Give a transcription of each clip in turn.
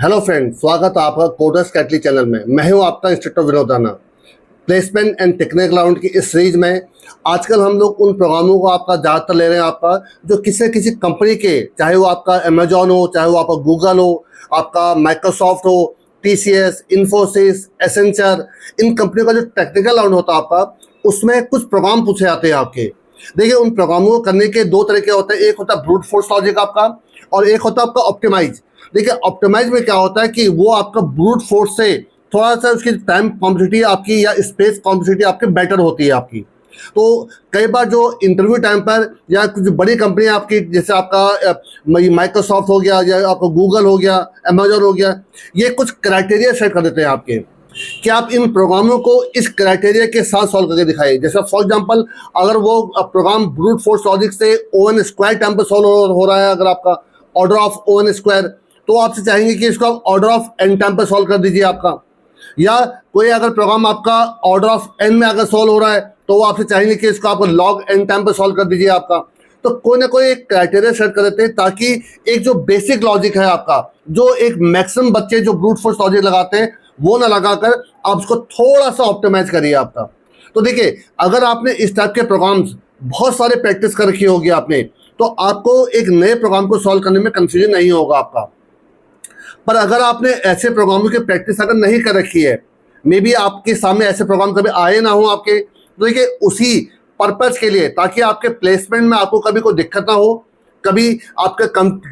Hello friend, स्वागत है आपका कोडर्स कैटली चैनल में। मैं हूं आपका instructor Vinod Rana. Placement and technical round की इस सीरीज में आजकल हम लोग उन प्रोग्रामों को आपका ज़्यादातर ले रहे हैं आपका जो किसी न किसी कंपनी के, चाहे वो आपका अमेजॉन हो, चाहे वो आपका गूगल हो, आपका माइक्रोसॉफ्ट हो, टीसीएस, इन्फोसिस, एसेंचर, इन कंपनियों का जो टेक्निकल राउंड होता है आपका, उसमें कुछ प्रोग्राम पूछे जाते हैं आपके। देखिए, उन प्रोग्रामों को करने के दो तरीके होते हैं। एक होता है ब्रूट फोर्स लॉजिक आपका, और एक होता है आपका ऑप्टिमाइज। देखिए, ऑप्टिमाइज में क्या होता है कि वो आपका ब्रूट फोर्स से थोड़ा सा उसकी टाइम कॉम्प्लेक्सिटी आपकी या स्पेस कॉम्प्लेक्सिटी आपकी बेटर होती है आपकी। तो कई बार जो इंटरव्यू टाइम पर या कुछ बड़ी कंपनी आपकी, जैसे आपका माइक्रोसॉफ्ट हो गया या आपका गूगल हो गया, अमेजोन हो गया, ये कुछ क्राइटेरिया सेट कर देते हैं आपके कि आप इन प्रोग्रामों को इस क्राइटेरिया के साथ सॉल्व करके दिखाइए। जैसे फॉर एग्जांपल, अगर वो प्रोग्राम ब्रूट फोर्स लॉजिक से ओवन स्क्वायर टाइम पर सॉल्व हो रहा है, अगर आपका ऑर्डर ऑफ ओवन स्क्वायर, तो आपसे चाहेंगे कि इसको आप ऑर्डर ऑफ एन टाइम पर सॉल्व कर दीजिए आपका। या कोई अगर प्रोग्राम आपका ऑर्डर ऑफ एन में अगर सॉल्व हो रहा है, तो वो आपसे चाहेंगे कि इसको आप लॉग एन टाइम पर सॉल्व कर दीजिए आपका। तो कोई ना कोई एक क्राइटेरिया सेट कर देते हैं ताकि एक जो बेसिक लॉजिक है आपका, जो एक मैक्सिमम बच्चे जो ब्रूट फोर्स लॉजिक लगाते हैं, वो ना लगाकर आप उसको थोड़ा सा ऑप्टिमाइज करिए आपका। तो देखिए, अगर आपने इस टाइप के प्रोग्राम्स बहुत सारे प्रैक्टिस कर रखी होगी आपने, तो आपको एक नए प्रोग्राम को सॉल्व करने में कंफ्यूजन नहीं होगा आपका। पर अगर आपने ऐसे प्रोग्रामों की प्रैक्टिस अगर नहीं कर रखी है, मे बी आपके सामने ऐसे प्रोग्राम कभी आए ना हो आपके, तो देखिए उसी पर्पस के लिए, ताकि आपके प्लेसमेंट में आपको कभी कोई दिक्कत ना हो, कभी आपके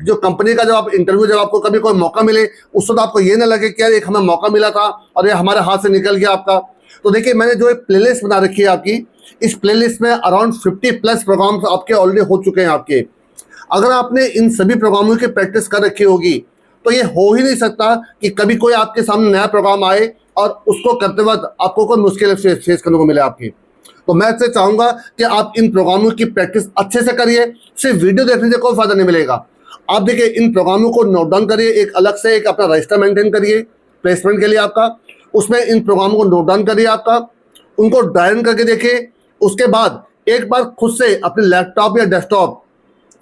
जो कंपनी का जब आप इंटरव्यू, जब आपको कभी कोई मौका मिले, उस वक्त आपको ये ना लगे कि यार एक हमें मौका मिला था और ये हमारे हाथ से निकल गया आपका। तो देखिए, मैंने जो एक प्लेलिस्ट बना रखी है आपकी, इस प्लेलिस्ट में अराउंड 50+ प्रोग्राम्स आपके ऑलरेडी हो चुके हैं आपके। अगर आपने इन सभी प्रोग्रामों की प्रैक्टिस कर रखी होगी, तो ये हो ही नहीं सकता कि कभी कोई आपके सामने नया प्रोग्राम आए और उसको करते वक्त आपको कोई मुश्किल फेस करने को मिले आपकी। तो मैं आपसे चाहूंगा कि आप इन प्रोग्रामों की प्रैक्टिस अच्छे से करिए। सिर्फ वीडियो देखने से कोई फायदा नहीं मिलेगा। आप देखिए, इन प्रोग्रामों को नोट डाउन करिए, एक अलग से एक अपना रजिस्टर मेंटेन करिए प्लेसमेंट के लिए आपका। उसमें इन प्रोग्रामों को नोट डाउन करिए आपका, उनको ड्राइव करके देखिए। उसके बाद एक बार खुद से अपने लैपटॉप या डेस्कटॉप,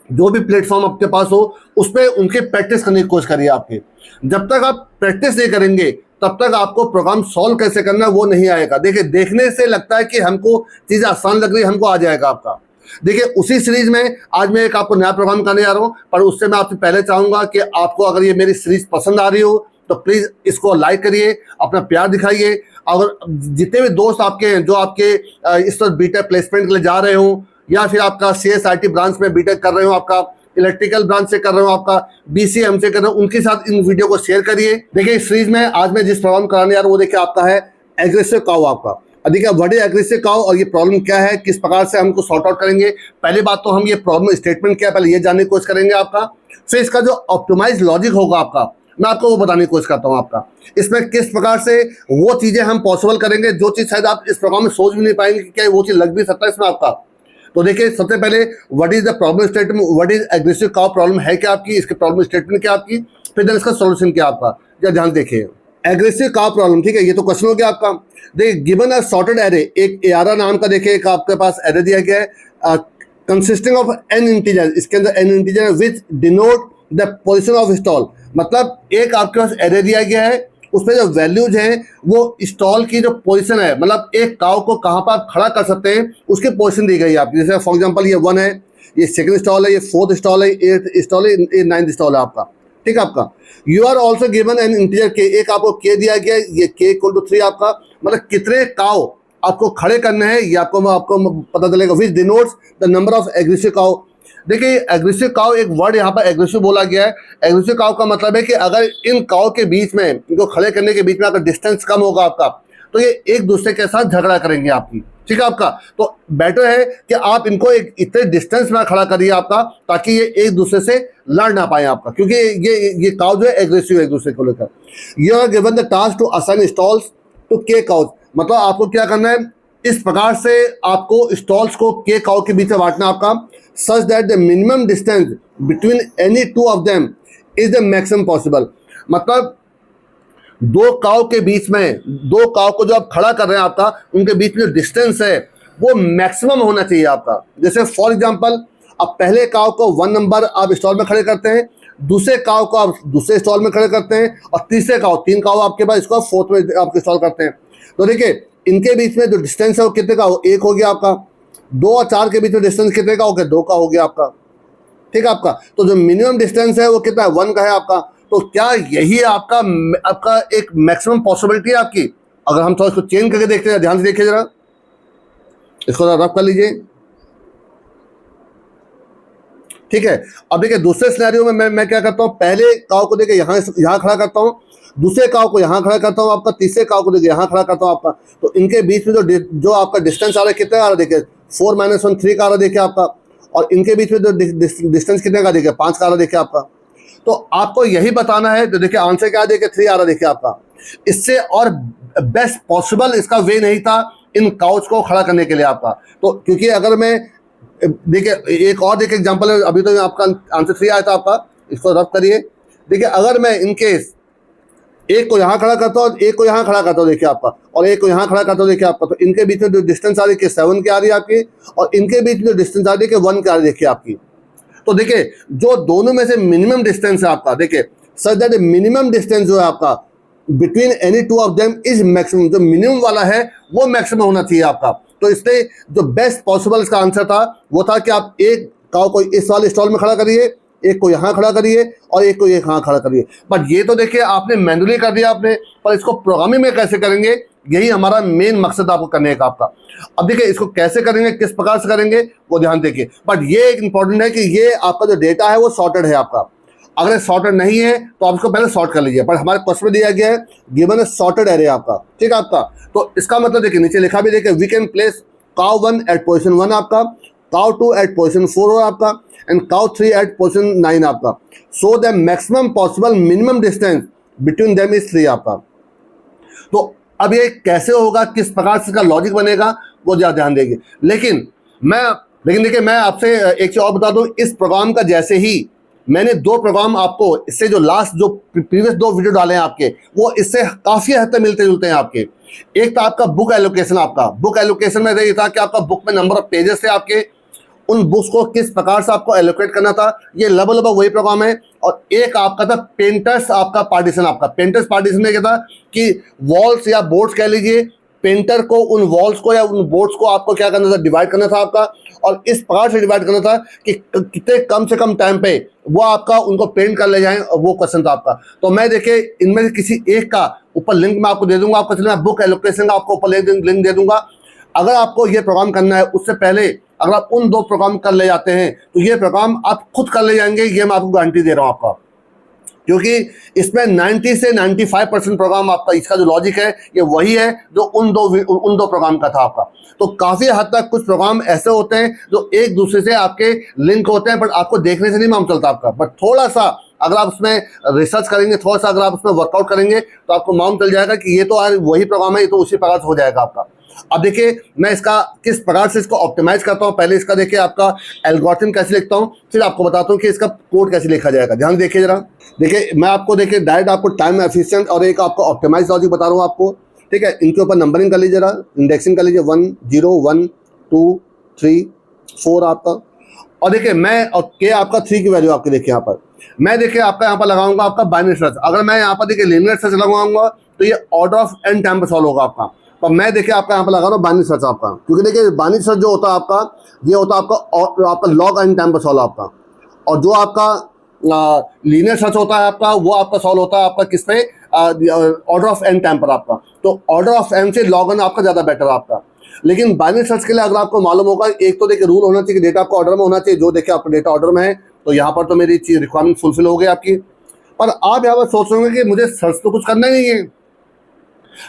जो भी प्लेटफॉर्म आपके पास हो, उस पर उनकी प्रैक्टिस करने की कोशिश करिए आपके। जब तक आप प्रैक्टिस नहीं करेंगे, तब तक आपको प्रोग्राम सॉल्व कैसे करना है वो नहीं आएगा। देखिए, देखने से लगता है कि हमको चीज़ें आसान लग रही है, हमको आ जाएगा आपका। देखिए, उसी सीरीज में आज मैं एक आपको नया प्रोग्राम करने जा रहा हूँ, पर उससे मैं आपसे पहले चाहूँगा कि आपको अगर ये मेरी सीरीज पसंद आ रही हो, तो प्लीज़ इसको लाइक करिए, अपना प्यार दिखाइए। अगर जितने भी दोस्त आपके हैं जो आपके इस वक्त बीटेक प्लेसमेंट के लिए जा रहे हो, या फिर आपका CSIT ब्रांच में बीटेक कर रहे हो, आपका इलेक्ट्रिकल ब्रांच से कर रहे हो, आपका BCM से कर रहे हो, उनके साथ इन वीडियो को शेयर करिए। देखिए, इस सीरीज में आज मैं जिस प्रॉब्लम कराने जा रहा हूँ, वो देखिए आपका है एग्रेसिव काउ आपका। देखिए, व्हाट इज एग्रेसिव काउ और ये प्रॉब्लम क्या है, किस प्रकार से हमको सॉर्ट आउट करेंगे। पहली बात तो हम ये प्रॉब्लम स्टेटमेंट क्या है, पहले ये जानने की कोशिश करेंगे आपका। फिर इसका जो ऑप्टिमाइज लॉजिक होगा आपका, मैं आपको वो बताने की कोशिश करता हूँ आपका। इसमें किस प्रकार से वो चीज़ें हम पॉसिबल करेंगे जो चीज़ शायद आप इस प्रोग्राम में सोच भी नहीं पाएंगे कि क्या वो चीज़ लग भी सकता है इसमें आपका। तो देखिए, सबसे पहले what is the problem statement, what is aggressive cow, problem है क्या आपकी, इसके प्रॉब्लम स्टेटमेंट क्या आपकी, फिर इसका सॉल्यूशन क्या आपका। या ध्यान देखिए, एग्रेसिव काउ प्रॉब्लम, ठीक है, ये तो क्वेश्चन हो गया आपका। देखिए, गिवन अ सॉर्टेड एरे, एक ARR नाम का देखिए एक आपके पास एरे दिया गया है, कंसिस्टिंग ऑफ n इंटीजर, इसके अंदर n integer which denote the position of stall. मतलब एक आपके पास एरे दिया गया है, उसमें जो वैल्यूज हैं वो स्टॉल की जो पोजीशन है, मतलब एक काउ को कहाँ पर आप खड़ा कर सकते हैं, उसकी पोजीशन दी गई है आपकी। जैसे फॉर एग्जांपल, ये 1 है, ये सेकंड स्टॉल है, ये 4th स्टॉल है, 8th स्टॉल है, ये 9th स्टॉल है आपका, ठीक है आपका। You are also given an integer K, एक आपको के दिया गया है, ये k = 3 आपका। मतलब कितने काउ आपको खड़े करने हैं, ये आपको पता चलेगा। विच denotes the number of aggressive cow. देखिए, एग्रेसिव काउ, एक वर्ड यहाँ पर एग्रेसिव बोला गया है। एग्रेसिव काउ का मतलब है कि अगर इन काउ के बीच में, इनको खड़े करने के बीच में अगर डिस्टेंस कम होगा आपका, तो ये एक दूसरे के साथ झगड़ा करेंगे आपकी, ठीक है आपका। तो बेटर है कि आप इनको एक इतने डिस्टेंस में खड़ा करिए आपका, ताकि ये एक दूसरे से लड़ ना पाए आपका, क्योंकि ये काउ जो है एग्रेसिव है एक दूसरे को लेकर। You are given the task to assign stalls to k cows. मतलब आपको क्या करना है, इस प्रकार से आपको स्टॉल्स को k काउ के बीच में बांटना आपका, such that the minimum distance between any two of them is the maximum possible. मतलब दो काउ के बीच में, दो काउ को जो आप खड़ा कर रहे हैं आपका, उनके बीच में जो डिस्टेंस है वो मैक्सिमम होना चाहिए आपका। जैसे फॉर एग्जांपल, अब पहले काउ को 1 नंबर आप स्टॉल में खड़े करते हैं, दूसरे काव को आप दूसरे स्टॉल में खड़े करते हैं और तीसरे काव, 3 काव आपके पास, इसको आप फोर्थ में आप इंस्टॉल करते हैं। तो देखिए इनके बीच में जो डिस्टेंस है वो कितने का हो, 1 हो गया आपका। 2 और 4 के बीच में डिस्टेंस कितने का हो गया, 2 का हो गया आपका, ठीक है आपका। तो जो मिनिमम डिस्टेंस है वो कितना है, 1 का है आपका। तो क्या यही आपका आपका एक मैक्सिमम पॉसिबिलिटी है आपकी? अगर हम थोड़ा इसको चेंज करके देखते हैं, ध्यान से देखिए जरा, इसको रफ कर लीजिए, ठीक है। अब देखिए दूसरे सिनेरियो में मैं क्या करता हूँ, पहले काव को देखिए यहाँ खड़ा करता हूँ, दूसरे काव को यहाँ खड़ा करता हूँ आपका, तीसरे काव को देखिए यहाँ खड़ा करता हूँ आपका। तो इनके बीच में जो आपका डिस्टेंस आ रहा है कितना आ रहा है, देखिए 4 - 1 3 का आ रहा है देखिए आपका। और इनके बीच में जो डिस्टेंस कितने का देखिए 5 का आ रहा है देखिए आपका। तो आपको यही बताना है, तो देखिए आंसर क्या देखिए 3 आ रहा है देखिए आपका। इससे और बेस्ट पॉसिबल इसका वे नहीं था इन काउच को खड़ा करने के लिए आपका। तो क्योंकि अगर मैं देखिए एक और देखिए एग्जांपल है, अभी तो आपका आंसर 3 आया था आपका, इसको रफ करिए। देखिए अगर मैं इनकेस एक को यहाँ खड़ा करता हूँ, एक को यहाँ खड़ा करता हूँ देखिए आपका, और एक को यहाँ खड़ा करता हूँ देखिए आपका, तो इनके बीच में जो डिस्टेंस आ रही है 7 की आ रही है आपकी, और इनके बीच में जो डिस्टेंस आ रही है 1 की आ रही है देखिए आपकी। तो देखिए जो दोनों में से मिनिमम डिस्टेंस है आपका, देखिए सच दैट मिनिमम डिस्टेंस जो है आपका between any two of them is maximum, जो मिनिमम वाला है वो मैक्सिमम होना चाहिए आपका। तो इसलिए जो बेस्ट पॉसिबल इसका आंसर था वो था कि आप एक काव को इस वाले स्टॉल में खड़ा करिए, एक को यहाँ खड़ा करिए और एक को यहाँ खड़ा करिए। बट ये तो देखिए आपने मैनुअली कर दिया आपने, पर इसको प्रोग्रामिंग में कैसे करेंगे, यही हमारा मेन मकसद आपको करने का आपका। अब देखिए इसको कैसे करेंगे, किस प्रकार से करेंगे वो ध्यान देखिए। बट ये एक इंपॉर्टेंट है कि ये आपका जो डेटा है वो सॉर्टेड है आपका। अगर सॉर्टेड नहीं है तो आप इसको पहले सॉर्ट कर लीजिए। पर हमारे क्वेश्चन में दिया गया है गिवन है सॉर्टेड एरे आपका, ठीक है आपका। तो इसका मतलब देखिए नीचे लिखा भी देखिए, we can place cow 1 at position 1 आपका, काउ 2 एट पोजीशन 4 हो आपका, एंड काउ 3 एट पोजीशन 9 आपका। So the maximum possible minimum distance between them is 3 आपका। तो अब ये कैसे होगा, किस प्रकार से इसका लॉजिक बनेगा वो ज़्यादा ध्यान देंगे। लेकिन देखिए मैं आपसे एक चीज और बता दूं, इस प्रोग्राम का जैसे ही मैंने 2 प्रोग्राम आपको इससे जो लास्ट जो प्रीवियस 2 वीडियो डाले हैं आपके, वो इससे काफी हद तक मिलते जुलते हैं आपके। एक था आपका बुक एलोकेशन, आपका बुक एलोकेशन में ये था कि आपका बुक में नंबर ऑफ पेजेस थे आपके, उन बुक्स को किस प्रकार से आपको एलोकेट करना था, ये लगभग वही प्रोग्राम है। और एक आपका था पेंटर्स आपका पार्टीशन, आपका पेंटर्स पार्टीशन में क्या था कि वॉल्स या बोर्ड्स कह लीजिए, पेंटर को उन वॉल्स को या उन बोर्ड्स को आपको क्या करना था, डिवाइड करना था आपका। और इस प्रकार से डिवाइड करना था कि कितने कम से कम टाइम पे वो आपका उनको पेंट कर ले जाएं, वो क्वेश्चन था आपका। तो मैं देखिए इनमें से किसी एक का ऊपर लिंक मैं आपको दे दूंगा, आपको चलना बुक एलोकेशन का आपको ऊपर लिंक दे दूंगा। अगर आपको ये प्रोग्राम करना है उससे पहले अगर आप उन 2 प्रोग्राम कर ले जाते हैं तो ये प्रोग्राम आप खुद कर ले जाएंगे, ये मैं आपको गारंटी दे रहा हूँ आपका। क्योंकि इसमें 90 से 95% प्रोग्राम आपका, इसका जो लॉजिक है ये वही है जो उन दो प्रोग्राम का था आपका। तो काफ़ी हद तक कुछ प्रोग्राम ऐसे होते हैं जो एक दूसरे से आपके लिंक होते हैं, बट आपको देखने से नहीं मालूम चलता आपका। बट थोड़ा सा अगर आप उसमें रिसर्च करेंगे, थोड़ा सा अगर आप उसमें वर्कआउट करेंगे तो आपको मालूम चल जाएगा कि ये तो वही प्रोग्राम है, ये तो उसी प्रकार से हो जाएगा आपका। अब देखिए मैं इसका किस प्रकार से इसको ऑप्टिमाइज करता हूँ। पहले इसका देखिए आपका एल्गोरिथम कैसे लिखता हूँ, फिर आपको बताता हूँ कि इसका कोड कैसे लिखा जाएगा। ध्यान देखिए जरा, देखिए मैं आपको देखिए डायरेक्ट आपको टाइम एफिशिएंट और एक आपको ऑप्टिमाइज लॉजिक बता रहा हूँ आपको, ठीक है। इनके ऊपर नंबरिंग कर लीजिए जरा, इंडेक्सिंग कर लीजिए 1 0 1 2 3 4 आपका। और देखिए मैं और के आपका 3 की वैल्यू आपके देखिए यहाँ पर मैं देखिए आपका यहाँ पर लगाऊंगा आपका बाइनरी सर्च। अगर मैं यहाँ पर देखिए लीनियर सर्च लगाऊंगा तो ये ऑर्डर ऑफ n टाइम पर सॉल्व होगा आपका। तो मैं देखिए आपका यहाँ पर लगा रहा हूँ बाइनरी सर्च आपका, क्योंकि देखिए बाइनरी सर्च जो होता है आपका, ये होता है आपका लॉग n टाइम पर सॉल्व आपका। और जो आपका लीनियर सर्च होता है आपका, वो आपका सॉल्व होता है आपका किस पे, ऑर्डर ऑफ n टाइम पर आपका। तो ऑर्डर ऑफ n से log n आपका ज़्यादा बेटर आपका। लेकिन बाइनरी सर्च के लिए अगर आपको मालूम होगा, एक तो देखिए रूल होना चाहिए कि डेटा आपका ऑर्डर में होना चाहिए। जो देखिए आपका डेटा ऑर्डर में है तो यहाँ पर तो मेरी चीज रिक्वायरमेंट फुलफिल हो गई आपकी। पर आप यहाँ पर सोच रहे होंगे कि मुझे सर्च तो कुछ करना ही नहीं है।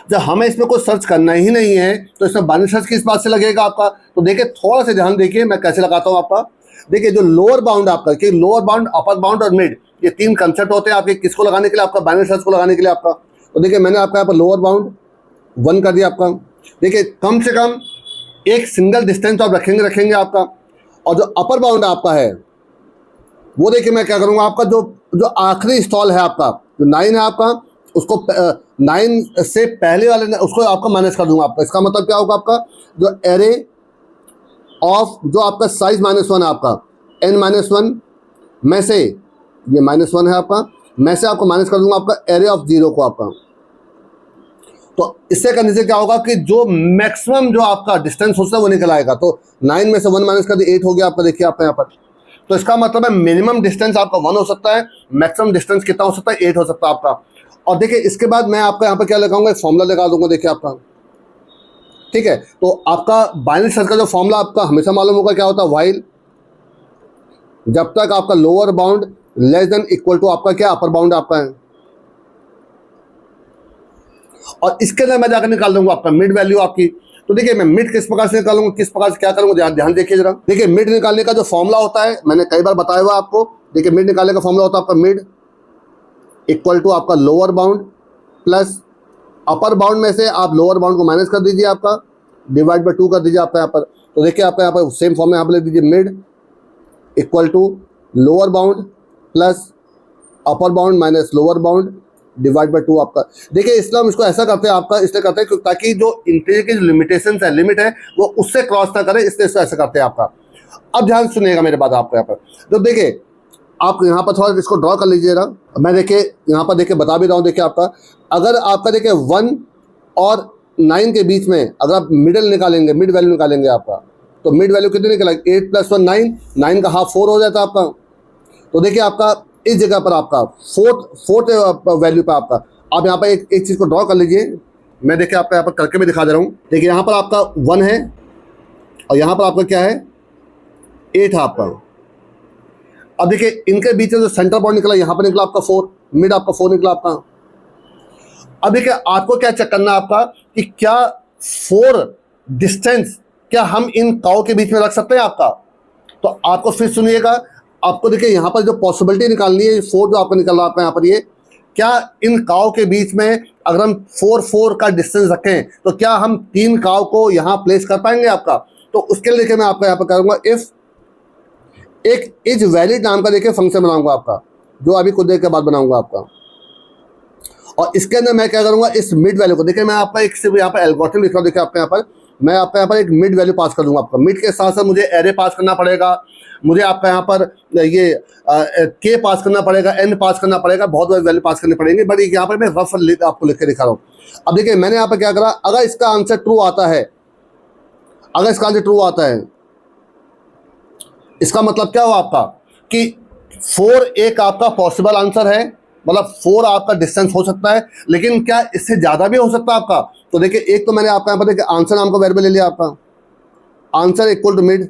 जब हमें इसमें कुछ सर्च करना ही नहीं है तो इसमें बाइनरी सर्च किस बात से लगेगा आपका। तो देखिए थोड़ा सा ध्यान देखिए मैं कैसे लगाता हूँ आपका। देखिए जो लोअर बाउंड आपका, कि लोअर बाउंड, अपर बाउंड और मिड, ये 3 कंसेप्ट होते हैं आपके किसको लगाने के लिए, आपका बाइनरी सर्च को लगाने के लिए आपका। तो देखिए मैंने आपका यहाँ पर लोअर बाउंड 1 कर दिया आपका। देखिए कम से कम एक सिंगल डिस्टेंस आप रखेंगे आपका। और जो अपर बाउंड आपका है वो देखिए मैं क्या करूँगा, आपका जो आखिरी स्टॉल है आपका, जो 9 है आपका, उसको 9 से पहले वाले उसको आपका माइनस कर दूंगा आपका। इसका मतलब क्या होगा, आपका जो एरे ऑफ जो आपका साइज -1 है आपका n-1 में से ये -1 है आपका, मैं से आपको माइनस कर दूंगा आपका एरे ऑफ 0 को आपका। तो इससे करने से क्या होगा कि जो मैक्सिमम जो आपका डिस्टेंस होता है वो निकल आएगा। तो 9 में से 1 माइनस कर दिया 8 हो गया आपका, देखिए आपका यहाँ पर। तो इसका मतलब है मिनिमम डिस्टेंस आपका 1 हो सकता है, मैक्सिमम डिस्टेंस कितना हो सकता है 8 हो सकता है आपका। और देखिए इसके बाद मैं आपका यहाँ पर क्या लगाऊंगा, एक फॉर्मूला लगा दूंगा, देखिए आपका, ठीक है। तो आपका बाइनरी सर्च का जो फॉर्मूला आपका हमेशा मालूम होगा क्या होता है, व्हाइल जब तक आपका lower bound less than equal to आपका क्या अपर बाउंड आपका है। और इसके अंदर मैं जाकर निकाल दूंगा आपका मिड वैल्यू आपकी। तो देखिए मैं मिड किस प्रकार से निकालूंगा, किस प्रकार से क्या करूंगा, ध्यान देखिए जरा। देखिए मिड निकालने का जो फॉर्मूला होता है मैंने कई बार बताया हुआ आपको। देखिए मिड निकालने का फॉर्मूला होता है आपका मिड इक्वल टू आपका lower bound plus upper bound में से आप लोअर बाउंड को माइनस कर दीजिए आपका, डिवाइड बाय 2 कर दीजिए आपका यहाँ पर। तो देखिए आपका यहाँ पर सेम फॉर्म में यहाँ पर लिख दीजिए mid equal to lower bound plus upper bound minus lower bound divide by 2 आपका। देखिए इसलिए हम इसको ऐसा करते हैं आपका, इसलिए करते हैं ताकि जो इंटीजर की जो लिमिटेशन है, लिमिट है, वो उससे क्रॉस ना करे, इसलिए इसको ऐसा करते हैं आपका। अब ध्यान सुनिएगा मेरे बात आपको यहाँ पर। तो देखिए आप यहाँ पर थोड़ा इसको ड्रॉ कर लीजिएगा। मैं देखिए यहाँ पर देखिए बता भी रहा हूँ। देखिए आपका अगर आपका देखिए 1 और 9 के बीच में अगर आप मिडिल निकालेंगे, मिड वैल्यू निकालेंगे आपका, तो मिड वैल्यू कितनी निकलेगी, 8 + 1 9, 9 का हाफ 4 हो जाता है आपका। तो देखिए आपका इस जगह पर आपका फोर्थ वैल्यू पर आपका, आप यहाँ पर एक चीज़ को ड्रॉ कर लीजिए। मैं देखिए आपका यहाँ पर करके भी दिखा दे रहा हूँ। देखिए यहाँ पर आपका 1 है और यहाँ पर आपका क्या है 8 है आपका। अब देखिए इनके बीच में जो सेंटर पॉइंट निकला, यहाँ पर निकला आपका 4, मिड आपका 4 निकला आपका। अब देखिए आपको क्या चेक करना है आपका कि क्या 4 डिस्टेंस क्या हम इन काउ के बीच में रख सकते हैं आपका। तो आपको फिर सुनिएगा, आपको देखिए यहाँ पर जो पॉसिबिलिटी निकालनी है, 4 जो आपका निकल रहा है आपका यहाँ पर, ये क्या इन काउ के बीच में अगर हम 4 का डिस्टेंस रखें तो क्या हम 3 काउ को यहाँ प्लेस कर पाएंगे आपका। तो उसके लिए देखिए मैं आपका यहाँ पर करूँगा इफ एक इज वैलिड नाम का देखिए फंक्शन बनाऊंगा आपका, जो अभी कुछ देर के बाद बनाऊंगा आपका। और इसके अंदर मैं क्या करूंगा, इस मिड वैल्यू को देखिए मैं आपका एक सिर्फ यहाँ पर एल्गोरिथम लिख रहा हूँ। देखिए आपके यहाँ पर मैं आपका यहाँ पर एक मिड वैल्यू पास कर दूंगा आपका। मिड के साथ साथ मुझे एरे पास करना पड़ेगा, मुझे आपका यहाँ पर ये के पास करना पड़ेगा, एन पास करना पड़ेगा, बहुत बड़ी वैल्यू पास करनी पड़ेंगी। बट यहाँ पर मैं रफ आपको लिख के दिखा रहा हूँ। अब देखिए मैंने यहाँ पर क्या करा, अगर इसका आंसर ट्रू आता है, अगर इसका आंसर ट्रू आता है, इसका मतलब क्या हुआ आपका कि 4 एक आपका पॉसिबल आंसर है, मतलब 4 आपका डिस्टेंस हो सकता है, लेकिन क्या इससे ज़्यादा भी हो सकता है आपका। तो देखिए एक तो मैंने आपका यहाँ पर देखिए आंसर नाम का वेरिएबल ले लिया आपका, आंसर इक्वल टू मिड,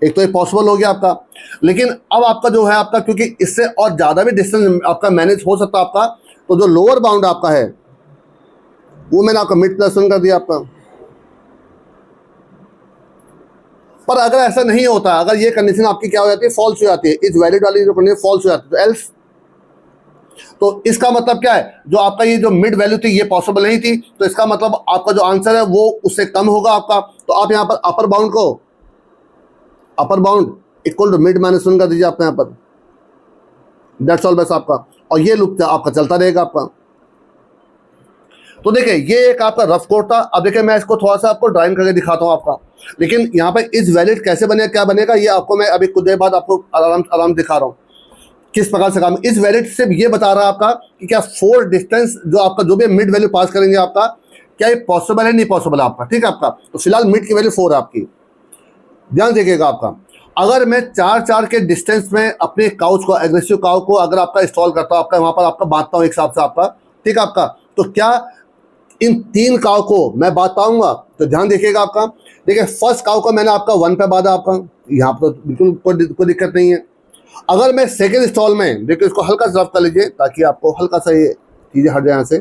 एक तो ये पॉसिबल हो गया आपका। लेकिन अब आपका जो है आपका, क्योंकि इससे और ज़्यादा भी डिस्टेंस आपका मैनेज हो सकता है आपका, तो जो लोअर बाउंड आपका है वो मैंने आपका मिड +1 कर दिया आपका। पर अगर ऐसा नहीं होता, अगर ये कंडीशन आपकी क्या हो जाती है, फॉल्स हो जाती है, इस वैलिड वाली जो कंडीशन फॉल्स हो जाती है, तो एल्स, तो इसका मतलब क्या है, जो आपका ये जो मिड वैल्यू थी ये पॉसिबल नहीं थी, तो इसका मतलब आपका जो आंसर है वो उससे कम होगा आपका। तो आप यहाँ पर अपर बाउंड को, upper bound equal to mid -1 कर दीजिए आपका यहाँ पर, दैट्स ऑल बस आपका। और ये लूप आपका चलता रहेगा आपका। तो देखिए ये एक आपका रफ कोड था। अब देखिए मैं इसको थोड़ा सा आपको ड्राइंग करके दिखाता हूँ आपका, लेकिन यहाँ पर इस वैलिड कैसे बनेगा, क्या बनेगा, ये आपको मैं अभी कुछ देर बाद आपको आराम दिखा रहा हूँ किस प्रकार से काम। इस वैलिड सिर्फ ये बता रहा है आपका कि क्या 4 डिस्टेंस जो आपका जो भी मिड वैल्यू पास करेंगे आपका, क्या ये पॉसिबल है, नहीं पॉसिबल है आपका, ठीक है आपका। तो फिलहाल मिड की वैल्यू 4 है आपकी, ध्यान देखिएगा आपका। अगर मैं 4 के डिस्टेंस में अपने काउच को, एग्रेसिव काउ को अगर आपका इंस्टॉल करता हूँ आपका, वहाँ पर आपका बांटता हूँ एक हिसाब से आपका, ठीक है आपका, तो क्या इन 3 काउ को मैं बांट पाऊंगा। तो ध्यान देखिएगा आपका। देखिए फर्स्ट काउ को मैंने आपका 1 पे बांधा आपका, यहाँ पर तो बिल्कुल कोई दिक्कत नहीं है। अगर मैं सेकेंड इंस्टॉल में, देखिए इसको हल्का सा रफ कर लीजिए ताकि आपको हल्का सा ये चीज़ें हट जाए यहाँ से,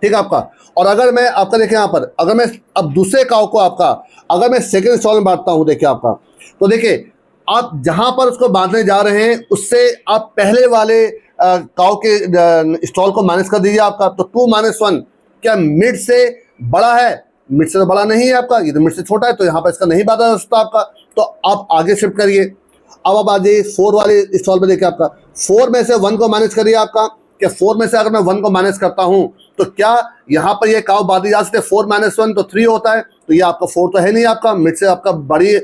ठीक है आपका। और अगर मैं आपका देखिए यहाँ पर, अगर मैं अब दूसरे काउ को आपका अगर मैं सेकेंड इंस्टॉल में बांटता हूँ, देखिए आपका, तो देखिए आप जहाँ पर उसको बांधने जा रहे हैं उससे आप पहले वाले काउ के इंस्टॉल को माइनस कर दीजिए आपका। तो 2 - 1 क्या मिड से बड़ा है, मिड से तो बड़ा नहीं है आपका, ये तो मिड से छोटा है, तो यहाँ पर इसका नहीं बांधा जा सकता आपका। तो आप आगे शिफ्ट करिए। अब आप आ जाइए 4 वाले इंस्टॉल में। देखिए आपका 4 में से 1 को माइनस करिए आपका, क्या 4 में से अगर मैं 1 को माइनस करता हूँ तो क्या यहाँ पर ये काउ बांधी जा सकते? 4 - 1 तो 3 होता है, तो ये आपका 4 तो है नहीं आपका, मिड से आपका बड़ी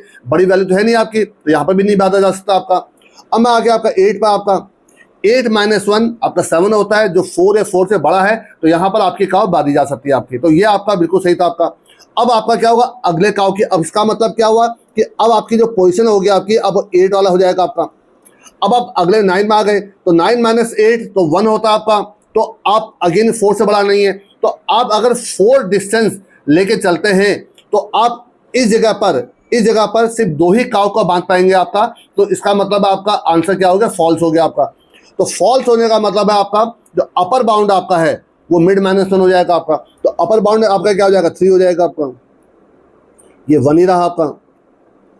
वैल्यू तो है नहीं आपकी, तो यहाँ पर भी नहीं बांधा जा सकता आपका। अब मैं आ गया आपका 8 पर, आपका 8 - 1 आपका 7 होता है, जो 4 है 4 से बड़ा है, तो यहाँ पर आपकी काउ बांधी जा सकती है आपकी। तो ये आपका बिल्कुल सही था आपका। अब आपका क्या होगा अगले काउ की, अब इसका मतलब क्या हुआ कि अब आपकी जो पोजीशन होगी आपकी अब 8 वाला हो जाएगा आपका। अब आप अगले 9 में आ गए, तो 9 - 8 तो 1 होता है आपका, तो आप अगेन 4 से बड़ा नहीं है, तो आप अगर 4 डिस्टेंस लेके चलते हैं तो आप इस जगह पर सिर्फ 2 ही काउ को बांध पाएंगे आपका। तो इसका मतलब आपका आंसर क्या हो गया? फॉल्स हो गया आपका। तो फॉल्स होने का मतलब है आपका जो अपर बाउंड आपका है वो मिड -1 हो जाएगा आपका। तो अपर बाउंड आपका क्या हो जाएगा? 3 हो जाएगा आपका, ये 1 ही रहा आपका।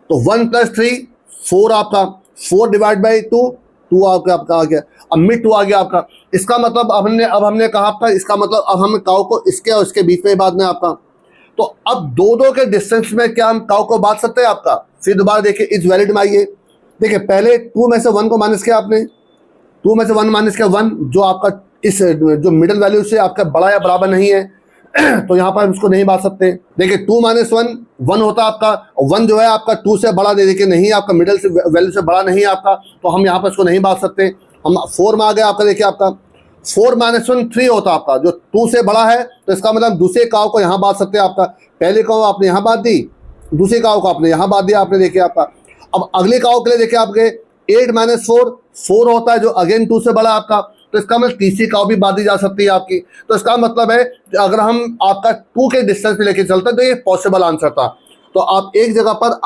तो 1 + 3 4 आपका, 4 डिवाइड बाई 2 2 आपका आ गया। अब मिड 2 आ गया आपका। इसका मतलब अब हमने कहा आपका, इसका मतलब अब हम काउ को इसके और इसके बीच में बांधना है आपका। तो अब दो के डिस्टेंस में क्या हम काउ को बांध सकते हैं आपका? फिर दोबारा देखिए इस वैलिड में आइए, देखिए पहले 2 में से 1 को माइनस किया आपने, 2 में से 1 माइनस किया 1, जो आपका इस जो मिडिल वैल्यू से आपका बड़ा या बराबर नहीं है तो यहाँ पर हम इसको नहीं बांध सकते। देखिए 2 - 1 1 होता है आपका, और 1 जो है आपका 2 से बड़ा देखिए नहीं, आपका मिडिल से वैल्यू से बड़ा नहीं है आपका, तो हम यहाँ पर इसको नहीं बांध सकते। हम 4 में आ गए आपका, देखिए आपका 4 - 1 3 होता है आपका, जो 2 से बड़ा है, तो इसका मतलब दूसरे काउ को यहाँ बांध सकते हैं आपका। पहले काउ आपने यहाँ बांध दी, दूसरे काउ को आपने यहाँ बांध दिया आपने, देखिए आपका। अब अगले काउ के लिए देखिए आपके 8 - 4 4 होता है, जो अगेन 2 से बड़ा आपका, तो इसका मतलब तीसरी काउ भी बांधी जा सकती है आपकी। तो इसका मतलब है कि अगर हम आपका 2 के डिस्टेंस पे लेके चलते हैं तो ये पॉसिबल आंसर था। तो आप एक जगह पर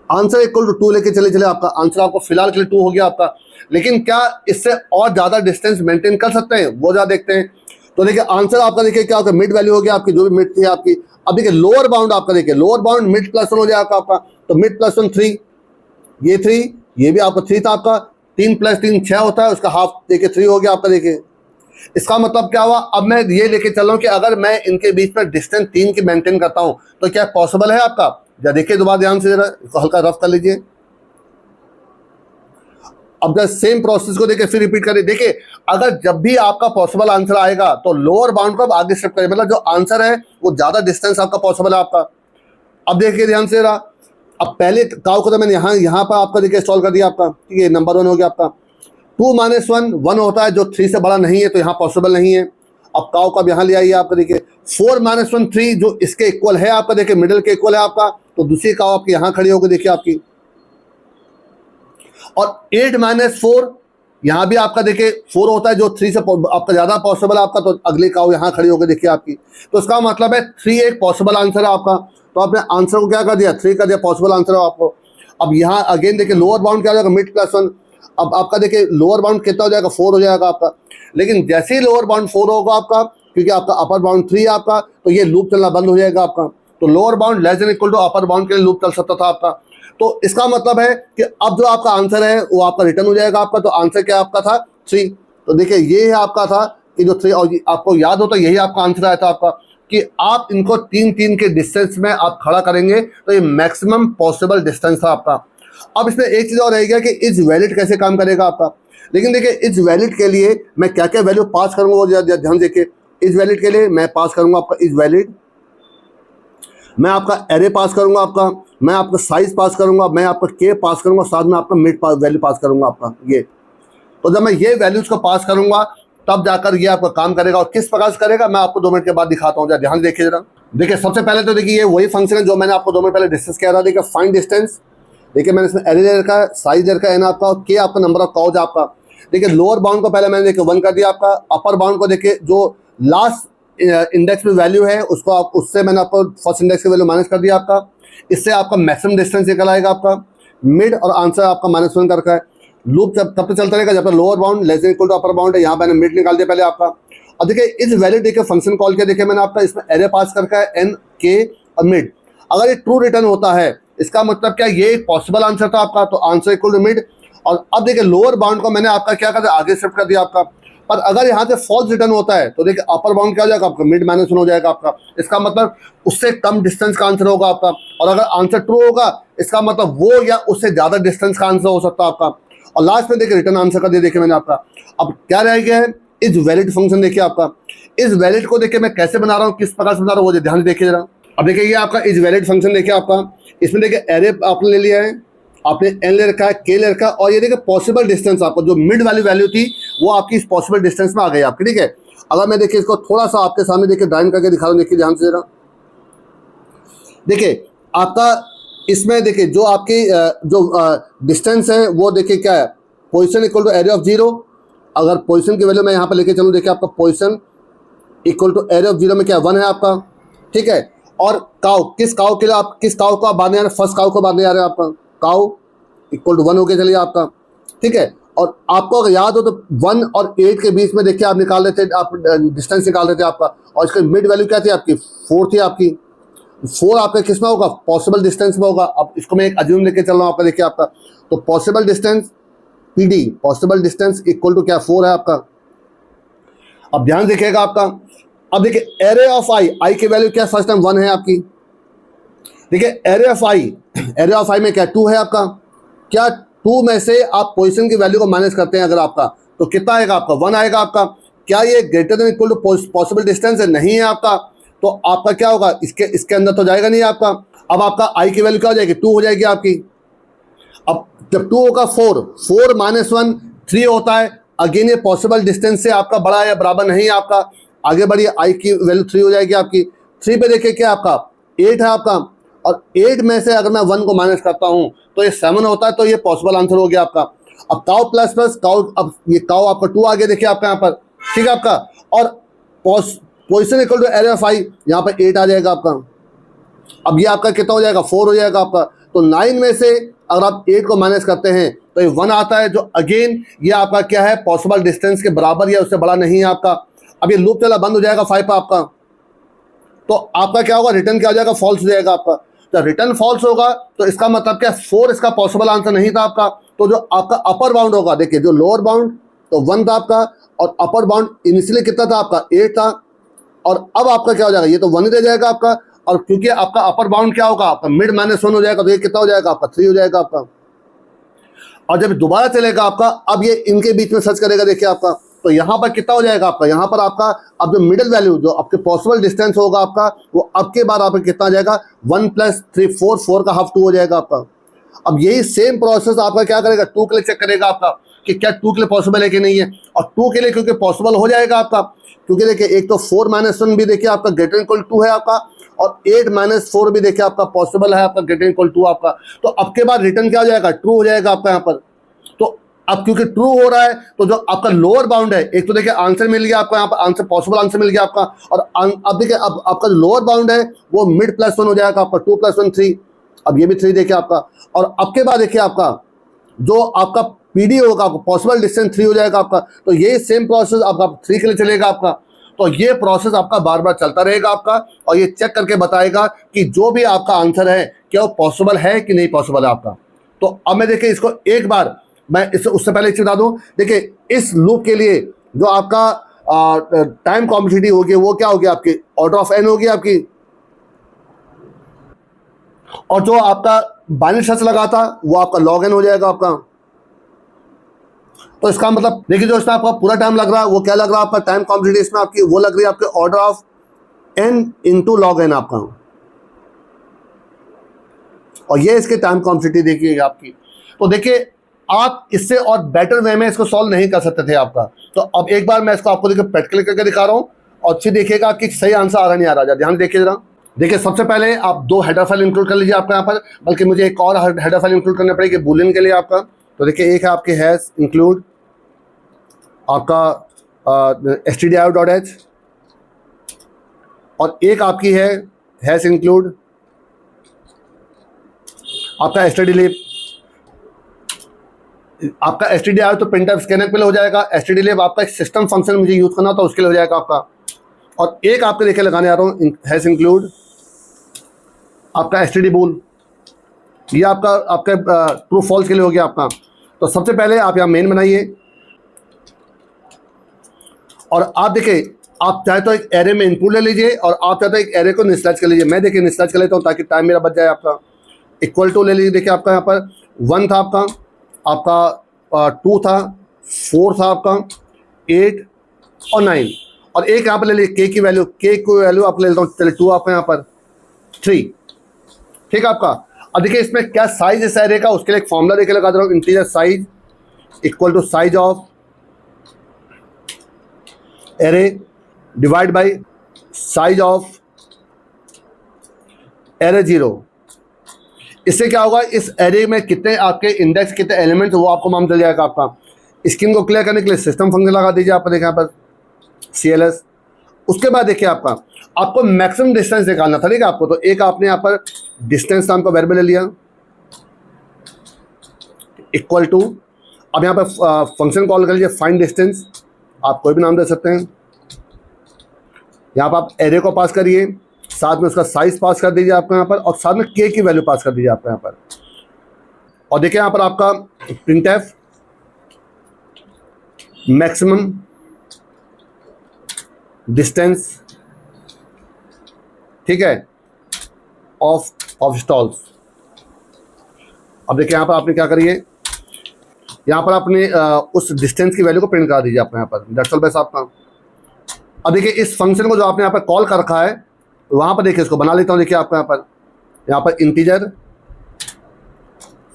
आंसर इक्वल टू 2 लेके चले आपका आंसर आपको फिलहाल के लिए 2 हो गया आपका। लेकिन क्या इससे और ज्यादा डिस्टेंस मेंटेन कर सकते हैं, वो ज्यादा देखते हैं। तो देखिए आंसर आपका देखिए क्या होगा, मिड वैल्यू हो गया आपकी, जो भी मिड थी आपकी। अब देखिए लोअर बाउंड आपका, देखिए लोअर बाउंड मिड +1 हो जाएगा आपका, तो मिड +1 3, ये 3, ये भी आपका 3 था आपका, 3 + 3 6 होता है, उसका हाफ देखिए 3 हो गया आपका। देखिए इसका मतलब क्या हुआ, अब मैं ये लेके चल रहा हूँ कि अगर मैं इनके बीच में डिस्टेंस 3 की मेंटेन करता हूँ तो क्या पॉसिबल है आपका? या देखिए दोबारा ध्यान से जरा इसको हल्का रफ कर लीजिए। अब जब सेम प्रोसेस को देखिए फिर रिपीट करिए। देखिए अगर जब भी आपका पॉसिबल आंसर आएगा तो लोअर बाउंड को अब आगे शिफ्ट करिए, मतलब जो आंसर है वो ज्यादा डिस्टेंस आपका पॉसिबल है आपका। अब देखिए ध्यान से जरा, अब पहले काउ को तो मैंने यहाँ पर आपका देखिए सॉल्व कर दिया आपका, ठीक है, नंबर 1 हो गया आपका। 2 - 1 1 होता है, जो 3 से बड़ा नहीं है, तो यहाँ पॉसिबल नहीं है। अब काउ का यहाँ ले आइए आपका, देखिए 4 - 1 3, जो इसके इक्वल है आपका, देखिए मिडिल के इक्वल है आपका, तो दूसरी काउ आपकी यहाँ खड़ी होगी देखिए आपकी। और 8 - 4 यहाँ भी आपका देखिए 4 होता है, जो 3 से आपका ज्यादा पॉसिबल है आपका, तो अगली काउ यहाँ खड़ी होकर देखिए आपकी। तो इसका मतलब है 3 एक पॉसिबल आंसर है आपका। तो आपने आंसर को क्या कर दिया, 3 कर दिया, पॉसिबल आंसर है आपको। अब यहाँ अगेन देखिए लोअर बाउंड क्या हो जाएगा, मिड +1। अब आपका देखिए लोअर बाउंड कितना हो जाएगा, 4 हो जाएगा आपका। लेकिन जैसे ही लोअर बाउंड 4 होगा आपका, क्योंकि आपका अपर बाउंड 3 है आपका, तो ये लूप चलना बंद हो जाएगा आपका। तो lower bound less than equal to upper bound के लिए लूप चल सकता था आपका। तो इसका मतलब है कि अब जो आपका आंसर है वो आपका रिटर्न हो जाएगा आपका। तो आंसर क्या आपका था, 3। तो देखिए ये है आपका था कि जो 3, और आपको याद हो तो यही आपका आंसर आया था आपका, कि आप इनको 3 के डिस्टेंस में आप खड़ा करेंगे तो ये मैक्सिमम पॉसिबल डिस्टेंस था आपका। अब इसमें एक चीज़ और रह गया कि इज वैलिड कैसे काम करेगा आपका। लेकिन देखिए इज वैलिड के लिए मैं क्या क्या वैल्यू पास करूंगा वो ध्यान देखिए। इज वैलिड के लिए मैं पास करूंगा आपका इज वैलिड, मैं आपका एरे पास करूंगा आपका, मैं आपका साइज पास करूंगा, मैं आपका के पास करूंगा, साथ में आपका मिड वैल्यू पास करूंगा आपका ये। तो जब मैं ये वैल्यूज को पास करूंगा तब जाकर ये आपका काम करेगा। और किस प्रकार से करेगा मैं आपको 2 मिनट के बाद दिखाता हूँ, जरा ध्यान देखिए जरा। देखिए सबसे पहले तो देखिए ये वही फंक्शन है जो मैंने आपको 2 मिनट पहले डिस्कस किया था। देखिए फाइंड डिस्टेंस, देखिए मैंने इसमें एरे ले रखा है, साइज ले रखा है आपका, और के आपका नंबर ऑफ काउज आपका। देखिए लोअर बाउंड को पहले मैंने देखिए 1 कर दिया आपका, अपर बाउंड को देखिए जो लास्ट इंडेक्स में वैल्यू है उसको आप उससे मैंने आपको फर्स्ट इंडेक्स की वैल्यू माइनस कर दिया आपका। इससे आपका मैक्सिमम डिस्टेंस निकल आएगा आपका। मिड और आंसर आपका -1 कर रखा है। लूप तब तक चलता रहेगा जब तक lower bound less than equal to upper bound है। यहाँ मैंने मिड निकाल दिया पहले आपका। और देखिए इस वैल्यू देखिए फंक्शन कॉल किया, देखिए मैंने आपका इसमें एरे पास कर रखा है एन के और मिड। अगर ये ट्रू रिटर्न होता है इसका मतलब क्या, ये एक पॉसिबल आंसर था आपका, तो आंसर इक्वल टू मिड। और अब देखिए लोअर बाउंड को मैंने आपका क्या कर दिया, आगे शिफ्ट कर दिया आपका। पर अगर यहाँ से फॉल्स रिटर्न होता है तो देखिए अपर बाउंड क्या हो जाएगा आपका, मिड -1 हो जाएगा आपका। इसका मतलब उससे कम डिस्टेंस का आंसर होगा आपका। और अगर आंसर ट्रू होगा इसका मतलब वो या उससे ज्यादा डिस्टेंस का आंसर हो सकता है आपका। और लास्ट में देखिए रिटर्न आंसर कर दिया देखिए मैंने आपका। अब क्या रह गया है, इज वैलिड फंक्शन देखिए आपका, इज वैलिड को देखिए मैं कैसे बना रहा हूँ, किस प्रकार से बना रहा हूँ वो ध्यान से देखिए जरा। अब देखिए ये आपका इज वैलिड फंक्शन देखिए आपका, इसमें देखिए एरे आपने ले लिया है, आपने एन ले रखा है, के ले रखा है, और ये देखिए पॉसिबल डिस्टेंस आपको जो मिड वाली वैल्यू थी वो आपकी इस पॉसिबल डिस्टेंस में आ गई आपकी, ठीक है। अगर मैं देखिए इसको थोड़ा सा आपके सामने देखिए ड्राइंग करके दिखा रहा हूँ, देखिए ध्यान से जरा। देखिए आपका इसमें देखिए जो आपकी जो डिस्टेंस है वो देखिए क्या है, position equal to area of zero. अगर पोजीशन की वैल्यू मैं यहाँ पर लेके चलूँ, देखिए आपका position equal to area of zero में क्या 1 है आपका, ठीक है। और काउ, किस काउ के लिए आप, किस काउ को आप बांधने आ रहे हैं, फर्स्ट काउ को बांधने आ रहे हैं आपका, काउ इक्वल टू 1 हो गया चलिए आपका, ठीक है। और आपको अगर याद हो तो 1 और 8 के बीच में देखिए आप निकाल रहे थे, आप डिस्टेंस निकाल रहे थे आपका, और इसका मिड वैल्यू क्या थी आपकी, 4 थी आपकी। 4 आपका किस में होगा, पॉसिबल डिस्टेंस में होगा। अब इसको मैं एक अज्यूम लेके चल रहा हूँ आपका, देखिए आपका तो possible distance PD, possible distance equal to क्या 4 है आपका। अब ध्यान देखिएगा आपका, अब देखिए एरे ऑफ आई की वैल्यू क्या फर्स्ट टाइम 1 है आपकी, देखिए एरे ऑफ आई में क्या 2 है आपका, क्या 2 में से आप पोजीशन की वैल्यू को माइनस करते हैं अगर आपका, तो कितना आएगा आपका 1 आएगा आपका। क्या ये greater than equal to possible distance है, नहीं है आपका, तो आपका क्या होगा, इसके अंदर तो जाएगा नहीं आपका। अब आपका आई की वैल्यू क्या हो जाएगी, 2 हो जाएगी आपकी। अब जब 2 होगा 4 माइनस 1 3 होता है, अगेन ये पॉसिबल डिस्टेंस से आपका बड़ा या बराबर नहीं है आपका, आगे बढ़िए आई की वैल्यू 3 हो जाएगी आपकी। 3 पे देखिए क्या आपका 8 है आपका, और 8 में से अगर मैं 1 को माइनस करता हूं तो ये 7 होता है, तो ये पॉसिबल आंसर हो गया आपका। अब काउ प्लस प्लस काउ, अब ये काउ आपका 2 आ गया देखिए आपका यहाँ पर, ठीक है आपका। और position equal to area of I, यहाँ पर 8 आ जाएगा आपका। अब ये आपका कितना हो जाएगा, 4 हो जाएगा आपका। तो 9 में से अगर आप 8 को माइनस करते हैं तो ये 1 आता है, जो अगेन ये आपका क्या है, पॉसिबल डिस्टेंस के बराबर या उससे बड़ा नहीं है आपका। अब ये लूप चला बंद हो जाएगा 5 पर आपका, तो आपका क्या होगा, रिटर्न क्या हो जाएगा, फॉल्स हो जाएगा आपका। तो रिटर्न फॉल्स होगा तो इसका मतलब क्या, 4 इसका पॉसिबल आंसर नहीं था आपका। तो जो आपका अपर बाउंड होगा, देखिए जो लोअर बाउंड तो 1 था आपका, और अपर बाउंड इनिशियली कितना था आपका 8 था, और अब आपका क्या हो जाएगा, ये तो 1 ही रह जाएगा आपका। और क्योंकि आपका अपर बाउंड क्या होगा आपका, मिड माइनस 1 हो जाएगा, तो ये कितना हो जाएगा आपका 3 हो जाएगा आपका। और जब दोबारा चलेगा आपका, अब ये इनके बीच में सर्च करेगा, देखिए आपका तो यहाँ पर कितना हो जाएगा आपका, यहाँ पर आपका अब जो मिडिल वैल्यू जो आपके पॉसिबल डिस्टेंस होगा आपका, वो अब के बाद आपका कितना आ जाएगा 1 + 3 4 का हाफ 2 हो जाएगा आपका। अब यही सेम प्रोसेस आपका क्या करेगा, 2 के लिए चेक करेगा आपका कि क्या 2 के लिए पॉसिबल है कि नहीं है। और 2 के लिए क्योंकि पॉसिबल हो जाएगा आपका, क्योंकि देखिए एक तो 4 - 1 भी देखिए आपका ग्रेटर इक्वल 2 है आपका, और 8 - 4 भी देखिए आपका पॉसिबल है आपका ग्रेटर इक्वल 2 आपका। तो अब के बाद रिटर्न क्या हो जाएगा, ट्रू हो जाएगा आपका यहाँ पर। तो अब क्योंकि ट्रू हो रहा है तो जो आपका लोअर बाउंड है, एक तो देखिए आंसर मिल गया आपको यहाँ पर, आंसर पॉसिबल आंसर मिल गया आपका। और अब देखिए अब आपका जो लोअर बाउंड है वो मिड +1 हो जाएगा आपका, 2 + 1 3, अब ये भी 3 देखिए आपका। और अब के बाद देखिए आपका जो आपका PD होगा, आपको पॉसिबल डिस्टेंस 3 हो जाएगा आपका। तो ये सेम प्रोसेस आपका 3 के लिए चलेगा आपका। तो ये प्रोसेस आपका बार बार चलता रहेगा आपका, और ये चेक करके बताएगा कि जो भी आपका आंसर है क्या वो पॉसिबल है कि नहीं पॉसिबल है आपका। तो अब मैं देखिए इसको एक बार मैं इससे उससे पहले एक चीज बता दूं, देखिए इस लूप के लिए जो आपका टाइम कॉम्प्लेक्सिटी होगी वो क्या होगी आपकी, ऑर्डर ऑफ n होगी आपकी। और जो आपका बाइनरी सर्च लगा था वो आपका log n हो जाएगा आपका। तो इसका मतलब देखिए जो इसमें आपका पूरा टाइम लग रहा है वो क्या लग रहा है आपका, टाइम कॉम्प्लेक्सिटी इसमें आपकी वो लग रही है आपके order of n × log n आपका। और ये इसके टाइम कॉम्प्लेक्सिटी देखिए आपकी। तो देखिए आप इससे और बेटर वे में इसको सॉल्व नहीं कर सकते थे आपका। तो अब एक बार मैं इसको आपको देखिए प्रैक्टिकल करके दिखा रहा हूँ, और अच्छी देखिएगा कि सही आंसर आ रहा नहीं आ रहा। ध्यान देखिए जरा। देखिए सबसे पहले आप 2 हेडर फाइल इंक्लूड कर लीजिए आपका यहाँ पर, बल्कि मुझे एक और हेडर फाइल इंक्लूड करनी पड़ेगी बूलियन के लिए आपका। तो देखिए एक है आपके हैश इंक्लूड आपका stdio.h, और एक आपकी है हैश इंक्लूड आपका stdlib। आपका stdio तो प्रिंटर स्कैनर के लिए हो जाएगा, stdlib आपका एक सिस्टम फंक्शन मुझे यूज करना था उसके लिए हो जाएगा आपका। और एक आपके देखिए लगाने आ रहा हूँ हैश इंक्लूड आपका stdbool, ये आपका ट्रू फॉल्स के लिए हो गया आपका। तो सबसे पहले आप यहाँ मेन बनाइए, और आप देखिए आप चाहे तो एक एरे में इनपुट ले लीजिए, और आप चाहे तो एक एरे को इनिशियलाइज कर लीजिए। मैं देखिए इनिशियलाइज कर लेता हूँ ताकि टाइम मेरा बच जाए आपका। इक्वल टू ले लीजिए, देखिए आपका यहाँ पर 1 था आपका 2 था, 4 था आपका, 8 और 9, और एक यहाँ पर ले लीजिए k की वैल्यू आप ले लेता हूँ, चलिए 2 आपका यहाँ पर 3, ठीक है आपका। अब देखिए इसमें क्या साइज इस एरे का, उसके लिए एक फॉर्मूला देके लगा दे रहा हूँ, integer size equal to size of array divide by size of array 0। इससे क्या होगा, इस एरे में कितने आपके इंडेक्स, कितने एलिमेंट्स, वो आपको मालूम चल जाएगा आपका। स्कीम को क्लियर करने के लिए सिस्टम फंक्शन लगा दीजिए आप देखिए यहाँ पर CLS। उसके बाद देखिए आपको मैक्सिमम डिस्टेंस निकालना था, ठीक है आपको। तो एक आपने यहाँ पर डिस्टेंस नाम का वेरिएबल ले लिया इक्वल टू, अब यहाँ पर फंक्शन कॉल कर लीजिए फाइंड डिस्टेंस, आप कोई भी नाम दे सकते हैं। यहाँ पर आप एरे को पास करिए, साथ में उसका साइज पास कर दीजिए आपको यहाँ पर, और साथ में k की वैल्यू पास कर दीजिए आपको यहाँ पर। और देखिए यहाँ पर आपका printf मैक्सिमम डिस्टेंस, ठीक है, ऑफ स्टॉल्स। अब देखिए यहाँ पर आपने क्या करिए, यहाँ पर आपने उस डिस्टेंस की वैल्यू को प्रिंट करा दीजिए आपको यहाँ पर, दैट्स ऑल बस आपका। अब देखिए इस फंक्शन को जो आपने यहाँ पर कॉल कर रखा है, वहाँ पर देखिए इसको बना लेता हूँ। देखिए आपको यहाँ पर इंटीजर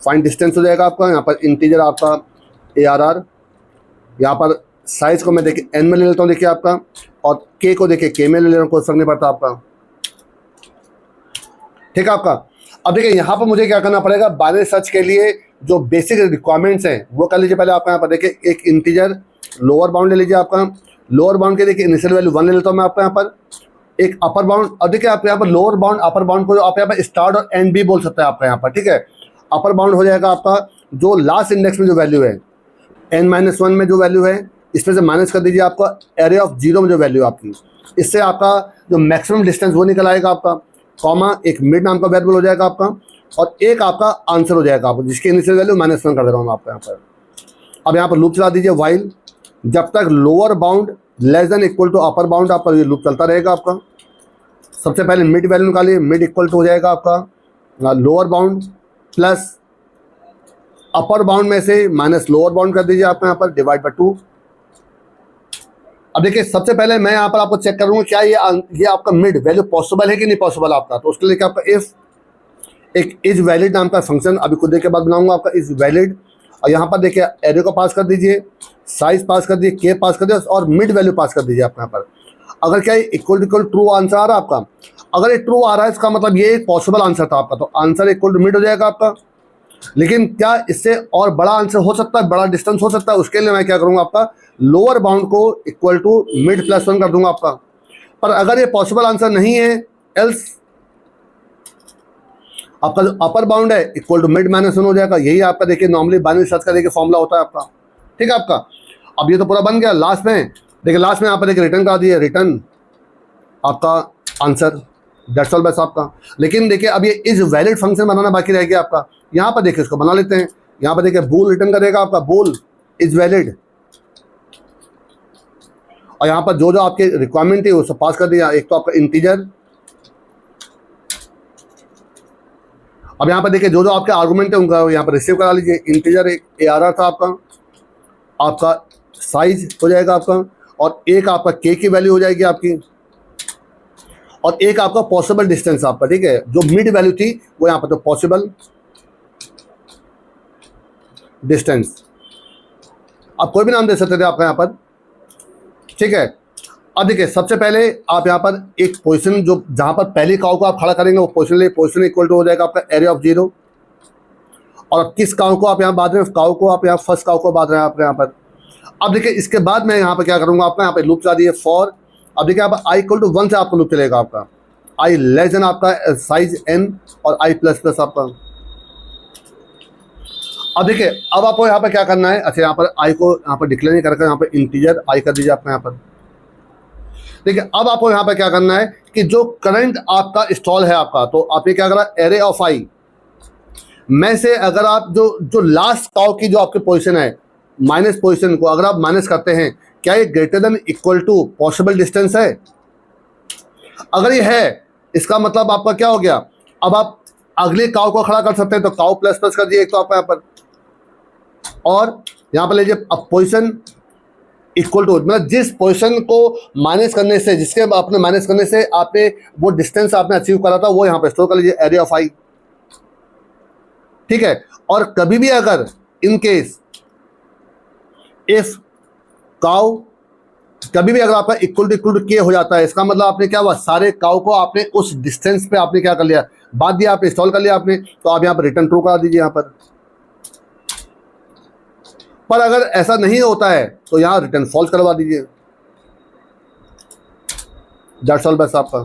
फाइंड डिस्टेंस हो जाएगा आपका, यहाँ पर इंटीजर आपका ARR, यहाँ पर साइज को मैं देखिए n में ले लेता हूँ देखिए आपका, और k को देखिए k में ले ले रहा हूँ, कोई फर्क नहीं पड़ता आपका, ठीक है आपका। अब देखिए यहाँ पर मुझे क्या करना पड़ेगा, बाइनरी सर्च के लिए जो बेसिक रिक्वायरमेंट्स हैं वो कर लीजिए पहले आपका। यहाँ पर देखिए एक इंटीजर लोअर बाउंड ले लीजिए आपका, लोअर बाउंड के देखिए इनिशियल वैल्यू 1 ले लेता हूँ मैं आपका यहाँ पर, एक अपर बाउंड। अब देखिए आप यहाँ पर लोअर बाउंड अपर बाउंड को आप यहाँ पर स्टार्ट और एंड भी बोल सकते हैं आपका यहाँ पर, ठीक है। अपर बाउंड हो जाएगा आपका जो लास्ट इंडेक्स में जो वैल्यू है n-1 में जो वैल्यू है, इसमें से माइनस कर दीजिए आपका एरे ऑफ 0 में जो वैल्यू आपकी, इससे आपका जो मैक्सिमम डिस्टेंस वो निकल आएगा आपका, कॉमा एक मिड नाम का वेरिएबल हो जाएगा आपका, और एक आपका आंसर हो जाएगा आपको, जिसकी इनिशियल वैल्यू -1 कर दे रहा हूँ आपको यहाँ पर। अब यहाँ पर लूप चला दीजिए वाइल, जब तक lower bound less than equal to upper bound आपका ये लूप चलता रहेगा आपका। सबसे पहले मिड वैल्यू निकालिए, मिड इक्वल टू हो जाएगा आपका lower bound plus upper bound में से माइनस लोअर बाउंड कर दीजिए आप यहाँ पर डिवाइड बाय 2। अब देखिए सबसे पहले मैं यहाँ पर आपको चेक करूँगा क्या ये आपका मिड वैल्यू पॉसिबल है कि नहीं पॉसिबल आपका। तो उसके लिए क्या आपका इफ एक इज वैलिड नाम का फंक्शन अभी कुछ देर के बाद बनाऊंगा आपका इज वैलिड, और यहाँ पर देखिए एरे को पास कर दीजिए, साइज पास कर दीजिए, k पास कर दीजिए, और मिड वैल्यू पास कर दीजिए आप यहाँ पर। अगर क्या इक्वल टू ट्रू आंसर आ रहा है आपका, अगर ये ट्रू आ रहा है इसका मतलब ये एक पॉसिबल आंसर था आपका, तो आंसर इक्वल टू मिड हो जाएगा आपका। लेकिन क्या इससे और बड़ा आंसर हो सकता है, बड़ा डिस्टेंस हो सकता है, उसके लिए मैं क्या करूँगा आपका लोअर बाउंड को इक्वल टू मिड प्लस 1 कर दूंगा आपका। पर अगर ये पॉसिबल आंसर नहीं है, एल्स आपका जो अपर बाउंड है इक्वल टू मिड -1 हो जाएगा। यही आपका देखिए नॉर्मली बाइनरी सर्च का देखिए फॉर्मूला होता है आपका, ठीक है आपका। अब ये तो पूरा बन गया, लास्ट में देखिए यहाँ पर देखिए रिटर्न करा दिए, रिटर्न आपका आंसर, दैट्स ऑल बस आपका। लेकिन देखिए अब ये इज वैलिड फंक्शन बनाना बाकी रह गया आपका। यहाँ पर देखिए इसको बना लेते हैं, यहाँ पर देखिए बूल रिटर्न करेगा आपका, बूल इज वैलिड, और यहाँ पर जो जो आपके रिक्वायरमेंट थी वो सब पास कर दिया। एक तो आपका इंटीजर, अब यहाँ पर देखिए जो जो आपके आर्गुमेंट है उनका यहाँ पर रिसीव करा लीजिए। इंटीजर एक ARR था आपका साइज हो जाएगा आपका, और एक आपका k की वैल्यू हो जाएगी आपकी, और एक आपका पॉसिबल डिस्टेंस आपका, ठीक है। जो मिड वैल्यू थी वो यहाँ पर तो पॉसिबल डिस्टेंस, आप कोई भी नाम दे सकते थे आपका यहाँ पर, ठीक है। अब देखिए सबसे पहले आप यहाँ पर एक पोजीशन जो जहाँ पर पहली काउ को आप खड़ा करेंगे वो पोजीशन इक्वल टू हो जाएगा आपका एरे ऑफ 0, और किस काउ को आप यहाँ बांध रहे हैं, काउ को आप यहाँ फर्स्ट काउ को बांध रहे हैं आप यहाँ पर। अब देखिए इसके बाद मैं यहाँ पर क्या करूँगा आपका, यहाँ पर लूप चला दिए फॉर। अब देखिए आप i इक्वल टू 1 से आपको लूप चलेगा आपका, i लेस देन आपका साइज n और i प्लस प्लस आपका। अब देखिए अब आपको यहाँ पर क्या करना है, अच्छा यहाँ पर i को यहाँ पर डिक्लेयर नहीं करके यहाँ पर इंटीजर i कर दीजिए आपका यहाँ पर। देखिए अब आपको यहाँ पर क्या करना है कि जो करंट आपका स्टॉल है आपका, तो आपने क्या करा एरे ऑफ i में से अगर आप जो लास्ट काउ की जो आपकी पोजीशन है माइनस पोजीशन को अगर आप माइनस करते हैं, क्या ये greater than equal to possible distance है? अगर ये है इसका मतलब आपका क्या हो गया, अब आप अगले काउ को खड़ा कर सकते हैं, तो काउ प्लस प्लस कर दिए एक तो आपका यहाँ पर, और यहाँ पर लीजिए अब पोजीशन इक्वल टू, मतलब जिस पोजीशन को माइनस करने से, जिसके आपने माइनस करने से आपने वो डिस्टेंस आपने अचीव करा था, वो यहाँ पे स्टोर कर लीजिए, एरिया ऑफ आई। ठीक है, और कभी भी अगर इन केस इफ काउ, कभी भी अगर आपका इक्वल टू के हो जाता है, इसका मतलब आपने क्या हुआ, सारे काउ को आपने उस डिस्टेंस पे आपने क्या कर लिया, बांध दिया, आपने इंस्टॉल कर लिया आपने, तो आप यहाँ पर रिटर्न ट्रू करा दीजिए यहाँ पर अगर ऐसा नहीं होता है तो यहाँ रिटर्न फॉल्स करवा दीजिए। दैट्स ऑल, बस आपका।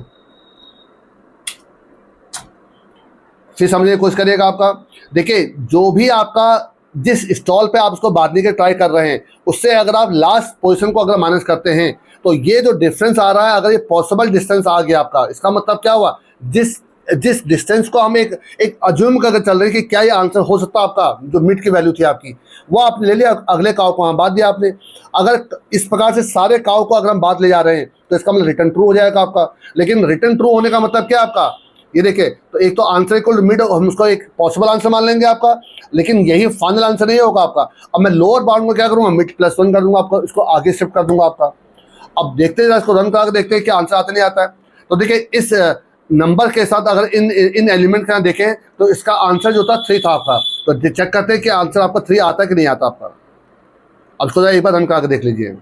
फिर समझने की कोशिश करिएगा आपका। देखिए, जो भी आपका जिस स्टॉल पे आप उसको बांधने के ट्राई कर रहे हैं, उससे अगर आप लास्ट पोजीशन को अगर माइनस करते हैं, तो ये जो डिफरेंस आ रहा है, अगर ये पॉसिबल डिस्टेंस आ गया आपका, इसका मतलब क्या हुआ, जिस डिस्टेंस को हम एक अज्यूम करके चल रहे हैं कि क्या ये आंसर हो सकता है आपका, जो मिड की वैल्यू थी आपकी, वो आपने ले लिया, अगले काव को वहाँ बांध दिया आपने। अगर इस प्रकार से सारे काव को अगर हम बांध ले जा रहे हैं, तो इसका मतलब रिटर्न ट्रू हो जाएगा आपका। लेकिन रिटर्न ट्रू होने का मतलब क्या आपका, ये देखिए, तो एक तो आंसर इक्वल टू मिड, हम उसको एक पॉसिबल आंसर मान लेंगे आपका, लेकिन यही फाइनल आंसर नहीं होगा आपका। अब मैं लोअर बाउंड में क्या करूँगा, मिड +1 कर दूंगा आपका, इसको आगे शिफ्ट कर दूंगा आपका। अब देखते हैं, इसको रन करके देखते हैं कि आंसर आता नहीं आता है। तो देखिए, इस नंबर के साथ अगर इन एलिमेंट का देखें, तो इसका आंसर जो था 3 था आपका। तो चेक करते हैं कि आंसर आपका 3 आता है कि नहीं आता आपका। अब इसको एक बार रन करके देख लीजिए,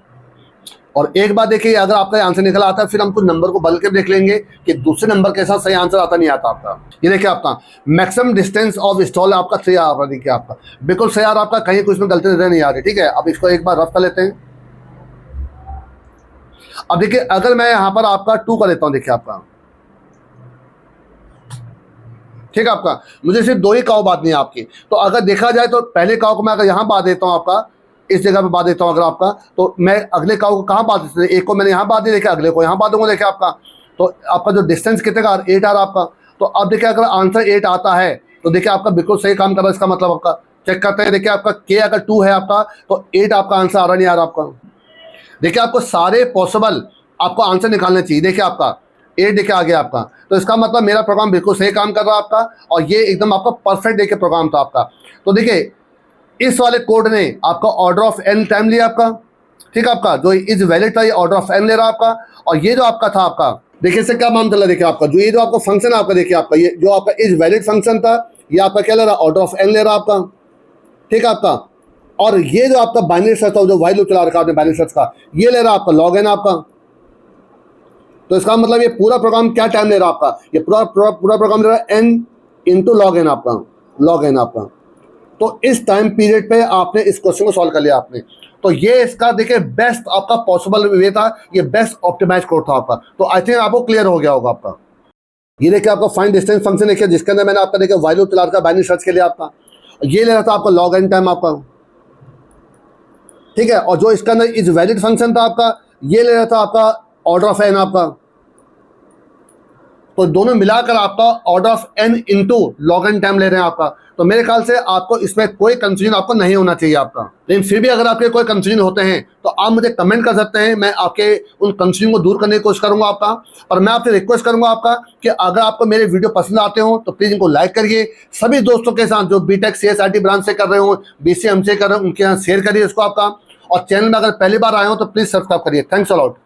और एक बार देखिए, अगर आपका आंसर निकला आता है, फिर हम कुछ नंबर को बदल के देख लेंगे कि दूसरे नंबर के साथ सही आंसर आता नहीं आता आपका। ये देखिए, आपका मैक्सिमम डिस्टेंस ऑफ स्टॉल आपका 3 आ रहा है। देखिए, आपका बिल्कुल सही आ रहा, आपका कहीं कुछ में गलती नजर नहीं आ रही। ठीक है, अब इसको एक बार रफ कर लेते हैं। अब देखिए, अगर मैं यहाँ पर आपका 2 कर लेता हूँ, देखिए आपका, ठीक है, आपका मुझे सिर्फ 2 ही काव बांधनी है आपकी। तो अगर देखा जाए तो पहले काव को मैं अगर यहाँ बांध देता हूँ आपका, इस जगह पे बांध देता हूँ अगर आपका, तो मैं अगले काव को कहाँ बांध देता हूँ, एक को मैंने यहाँ बांध दिया, देखिए अगले को यहाँ बांधूंगा, देखिए आपका। तो आपका जो डिस्टेंस कितने का 8 आ रहा आपका। तो अब देखिए, अगर आंसर 8 आता है, तो देखिए आपका बिल्कुल सही काम कर रहा है। इसका मतलब आपका चेक करते हैं, देखिए आपका के अगर 2 है आपका, तो 8 आपका आंसर आ रहा नहीं आ रहा आपका। देखिए, आपको सारे पॉसिबल आपको आंसर निकालने चाहिए। देखिए, आपका 8 देखिए आ गया आपका, तो इसका मतलब मेरा प्रोग्राम बिल्कुल सही काम कर रहा है आपका, और ये एकदम आपका परफेक्ट देखिए प्रोग्राम था आपका। तो देखिए, इस वाले कोड ने आपका ऑर्डर ऑफ n टाइम लिया आपका। ठीक है, आपका जो इज वैलिड था, ये ऑर्डर ऑफ n ले रहा आपका। और ये जो आपका था आपका, देखिए इससे क्या मान चला, देखिए आपका जो ये जो आपका फंक्शन है आपका, देखिए आपका ये जो आपका इज वैलिड फंक्शन था, ये आपका क्या ले रहा, ऑर्डर ऑफ n ले रहा आपका। ठीक है, आपका, और ये जो आपका बाइनरी सर्च था, जो व्हाइल लूप चला रखा आपने बाइनरी सर्च का, ये ले रहा आपका log n आपका। तो इसका मतलब ये पूरा प्रोग्राम क्या टाइम ले रहा आपका, ये पूरा प्रोग्राम ले रहा है n इंटू log n आपका, log n आपका। तो इस टाइम पीरियड पे आपने इस क्वेश्चन को सॉल्व कर लिया आपने। तो ये इसका देखिए बेस्ट आपका पॉसिबल वे था, ये बेस्ट ऑप्टिमाइज कोड था आपका। तो आई थिंक आपको क्लियर हो गया होगा आपका। ये देखिए, आपका फाइंड डिस्टेंस फंक्शन देखिए, जिसके अंदर मैंने आपका देखिए व्हाइल लूप चला रखा बाइनरी सर्च के लिए आपका, ये ले रहा था आपका log n टाइम आपका। ठीक है, और जो इसका अंदर इज वैलिड फंक्शन था आपका, ये ले रहा था आपका ऑर्डर ऑफ n आपका। तो दोनों मिलाकर आपका order of n into log n time ले रहे हैं आपका। तो मेरे ख्याल से आपको इसमें कोई कंफ्यूजन आपको नहीं होना चाहिए आपका। लेकिन फिर भी अगर आपके कोई कंफ्यूजन होते हैं, तो आप मुझे कमेंट कर सकते हैं, मैं आपके उन कंफ्यूजन को दूर करने की कोशिश करूंगा आपका। और मैं आपसे रिक्वेस्ट करूंगा आपका कि अगर आपको मेरे वीडियो पसंद आते हो, तो प्लीज़ इनको लाइक करिए। सभी दोस्तों के साथ जो बीटेक CSIT ब्रांच से कर रहे हो, BCA MCA कर रहे हो, उनके यहाँ शेयर करिए इसको आपका। और चैनल में अगर पहली बार आए हो, तो प्लीज़ सब्सक्राइब करिए। Thanks a lot.